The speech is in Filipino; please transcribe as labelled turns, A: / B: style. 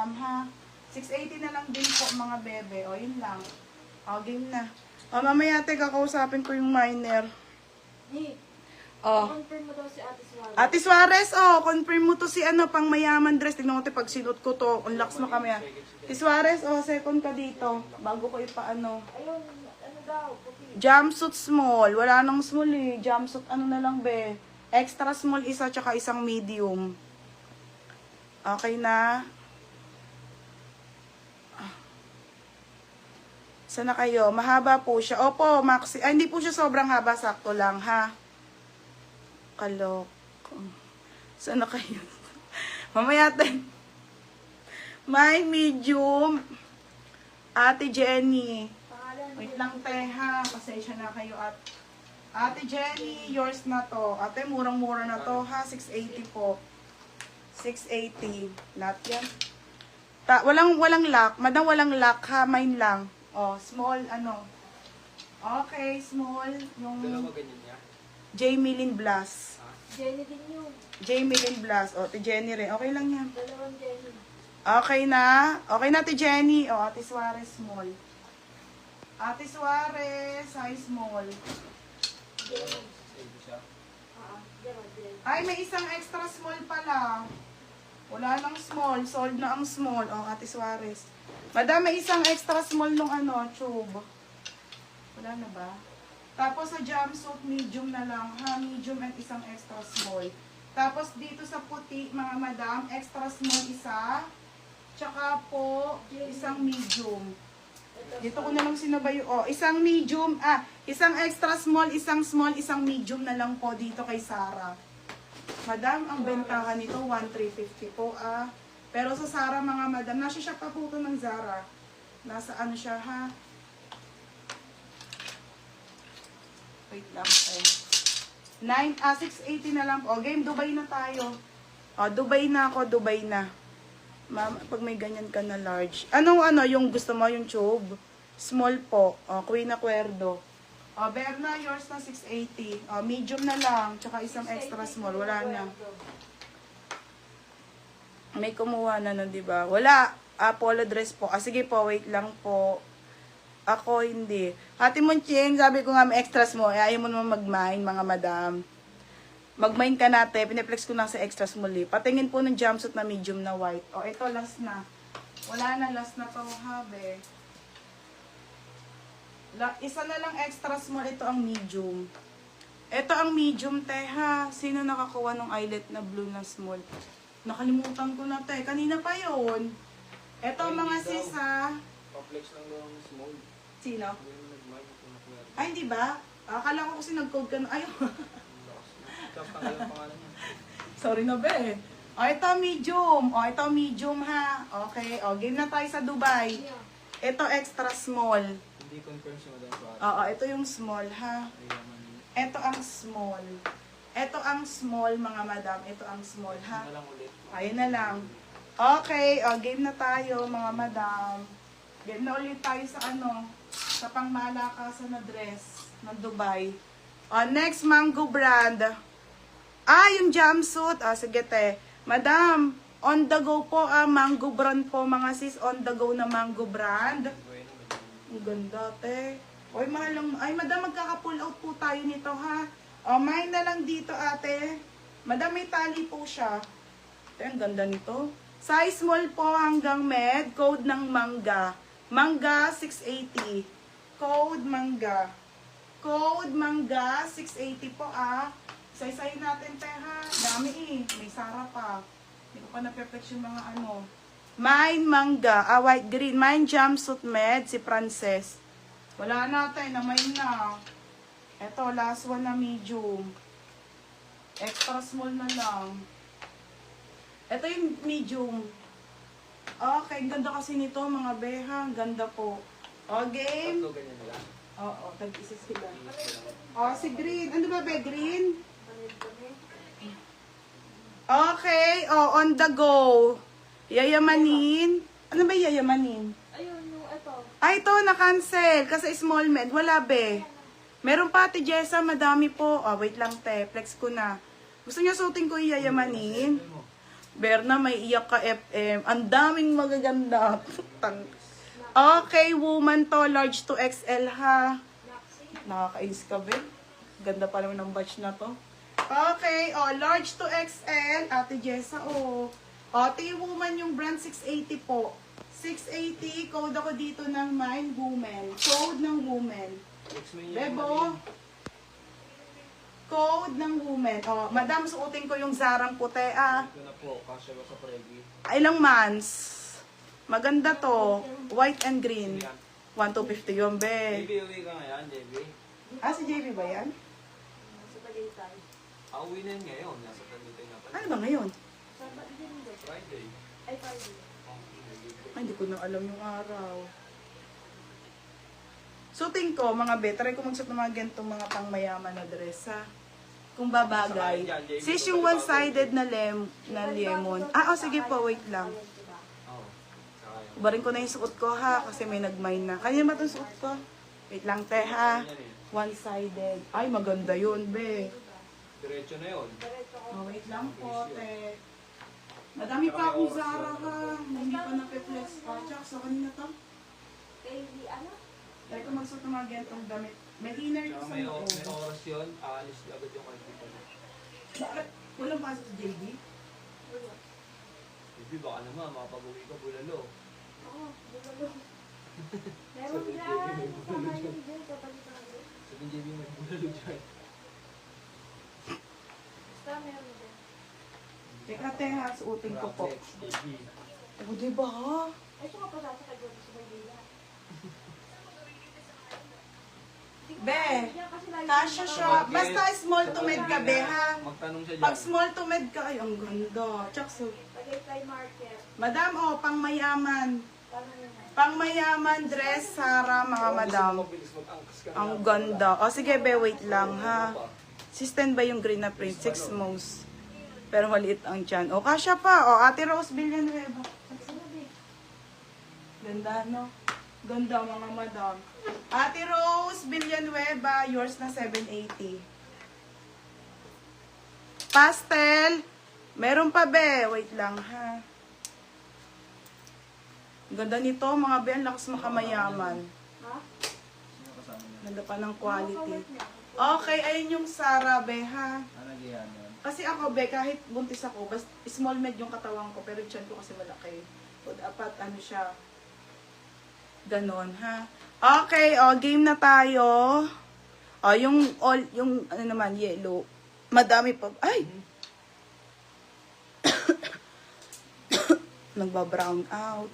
A: madam, ha? 680 na lang din po, mga bebe. O, yun lang. O, game na. O, mamaya, kakausapin ko yung minor.
B: Confirm mo daw si Ate Suarez.
A: Ate Suarez, confirm mo to si ano, pang mayaman dress. Tignan mo tayo pag sinot ko to. Unlocks mo kami. Ate Suarez, second ka dito. Bago ko ipaano.
B: Ayun, ano daw, puti.
A: Jumpsuit small. Wala nang small eh. Jumpsuit ano na lang be. Extra small isa, tsaka isang medium. Okay na. Sana kayo? Mahaba po siya. Opo, maxi. Ay, hindi po siya sobrang haba. Sakto lang, ha? Kalok. Sana kayo? Mamaya tayo. My medium. Ate Jenny.
B: Pangalan
A: Wait lang, ha. Pasensya na kayo. Ate Jenny, yours na to. Ate, murang-mura na to, ha? 680 po. 680. Lahat yan. Walang lock. Madam, walang lock, ha? Mine lang. Small, ano. Okay, small. Yung
C: Dalawa ganyan niya.
A: J. Millen Blas.
B: Jenny din yun.
A: J. Millen Blas. Ate Jenny rin. Okay lang yan.
B: Dalawang Jenny.
A: Okay na. Okay na, Ate Jenny. Ate Suarez, small. Ate Suarez, size small.
B: Jenny.
C: Save siya.
B: Jenny.
A: Ay, may isang extra small pala. Wala nang small. Sold na ang small. Ate Suarez. Madam, may isang extra small nung ano, tube. Wala na ba? Tapos sa jumpsuit, medium na lang, ha? Medium at isang extra small. Tapos dito sa puti, mga madam, extra small isa. Tsaka po, isang medium. Dito ko na lang sinabay. Isang medium, isang extra small, isang medium na lang po dito kay Sarah. Madam, ang bentahan nito, 1,350 po, Pero sa Zara, mga madam, nasa siya pa po ito ng Zara. Nasa ano siya, ha? Wait lang, 680 na lang po. Game, Dubai na tayo. Dubai na ako, Dubai na. Ma'am, pag may ganyan ka na large. Ano, yung gusto mo, yung tube? Small po. Queen Acuerdo. Berna, yours na 680. Medium na lang, tsaka isang extra small. Wala na. May kumuha na nun, diba? Wala. Polo dress po. Sige po, wait lang po. Ako, hindi. Ate Munching, sabi ko nga may extras mo. Ayaw mo naman mag-mine, mga madam. Mag-mine ka natin. Piniplex ko na sa extras muli. Patingin po ng jumpsuit na medium na white. Ito, last na. Wala na, last na to, habe. Isa na lang extra small. Ito ang medium. Ito ang medium, ha. Sino nakakuha ng eyelet na blue na small? Nakalimutan ko na, kanina pa yon. Ito, mga sis, ha.
C: Pa-flex lang daw ang small.
A: Sino?
C: Hindi naman nag-mind kung nakuha.
A: Ay, hindi ba? Akala ko kasi nag-code ka na. Ayaw.
C: Tapos tanggal ang pangalan niya.
A: Sorry na, be. Ito, medium. Ito, medium, ha. Okay. Game na tayo sa Dubai. Ito, extra small.
C: Hindi confirm si Madam Suarez.
A: Ito yung small, ha.
C: Ayaman.
A: Ito ang small. Ito ang small, mga madam. Ito ang small, ha.
C: Na lang ulit.
A: Ayun na lang. Okay, game na tayo, mga madam. Game na ulit tayo sa sa pangmalakasan na dress ng Dubai. Next, Mango brand. Yung jumpsuit. Sige, te. Madam, on the go po, Mango brand po, mga sis. On the go na Mango brand. Ang ganda, te. Oy, mahal lang. Ay, madam, magkaka-pull out po tayo nito, ha. Mine na lang dito, ate. Madam, may tali po siya. Ate, ang ganda nito. Size small po hanggang med. Code ng mangga. Mangga, 680. Code mangga. Code mangga, 680 po, Say-say natin, te, ha. Dami, May Sara pa. Hindi ko pa na-perfect yung mga Mine mangga. White green. Mine jumpsuit med. Si Frances. Wala natin. Mine na. Ito, last one na medium. Extra small na lang. Ito yung medium. Okay, ganda kasi nito, mga beha. Ganda po. Game.
C: Tatlo ganyan nila.
A: Oo, tag-isa sila. Si green. Ano ba, be? Green? Okay. On the go. Yayamanin. Ano ba yayamanin?
B: Ayun, yung ito.
A: Ito, na-cancel. Kasi small med. Wala, be. Meron pa, Ate Jessa. Madami po. Wait lang, te. Flex ko na. Gusto niya suotin ko yung yayamanin? Berna, may iyak ka FM. Ang daming magaganda. Okay, woman to. Large to XL ha. Nakakainis ka, be. Ganda pa naman ng batch na to. Okay, large to XL. Ate Jessa, Ate, woman yung brand 680 po. 680, code ako dito ng mine, woman. Code ng woman. Bebo. Code ng woman. Madam, suotin ko yung Zarang puti,
C: Ito na po, kasya ba sa pregi?
A: Ilang months? Maganda to. White and green. 1,250 yun, be.
C: JB, uwi ka ngayon, JB.
A: Si JB ba yan?
B: Sa Tagaytay.
C: Uwi na yun ngayon, nasa Tagaytay na pala.
A: Ano ba ngayon?
B: Sa din ba?
C: Friday.
B: Ay, Friday.
A: Ay, hindi ko na alam yung araw. Suotin ko, mga be, try ko magsuot ng mga ganitong mga pangmayaman na dress, ha? Kung babagay. Sis, yung one-sided na lemon. Sige po, wait lang.
C: Oo. Saka yun.
A: Ubarin ko na yung suot ko, ha? Kasi may nag-mine na. Kanya ba itong suot ko? Wait lang, te, ha? One-sided. Ay, maganda yun, be.
C: Diretso na yun.
A: Wait lang po, te. Madami pa akong Zara, ha? Hindi pa nape-flex. Tsaka sa kanina to.
B: Kay ano?
A: Try ko magsuot ng mga ganitong damit. May inner ko
C: Saka
A: sa
C: may
A: loob.
C: oras yun, aalis agad yung kantito mo.
A: Bakit? Walang pasok sa JD?
B: Wala.
C: JB, baka naman, makapag-uwi ka bulalo.
B: Oo, bumalo. Meron dyan. Kasama yun dyan kapag itago.
C: Sabi ni JB, may bulalo dyan.
B: Basta meron dyan.
A: Teka, te, ha? Suotin ko po.
C: JB.
A: Diba, ha?
B: Ay, saka pa sasakay doon sa Maynila.
A: Be, kasya siya. Basta small to mid ka, be, ha?
C: Magtanong siya dyan.
A: Pag small to mid ka, ay, ang ganda. Tsaka so,
B: Tagaytay Market.
A: madam, pangmayaman.
B: Paano yun?
A: Pangmayaman dress, Sara, mga madam.
C: Mabilis mag-angkas ka.
A: Ang ganda. Sige, be, wait lang, ha? Si stand ba yung green na print? 6 mouse. Pero maliit ang tiyan. Kasya pa. Ate Rose Villanueva.
B: Sinabi.
A: Ganda, no? Ganda, mga madam. Ate Rose Villanueva, yours na 780. Pastel. Meron pa, be. Wait lang, ha? Ganda nito, mga be. Ang lakas makamayaman.
B: Ha?
C: Sino kasama niya?
A: Ganda pa ng quality.
B: Ano niya?
A: Okay, ayun yung Sara, be, ha?
C: Ano yan yan?
A: Kasi ako, be, kahit buntis ako, basta small med yung katawan ko, pero yung tiyan ko kasi malaki. So, dapat, ano siya, ganon, ha? Okay, game na tayo. Yung, ano naman, yellow. Madami pa. Ay! Nagba-brown out.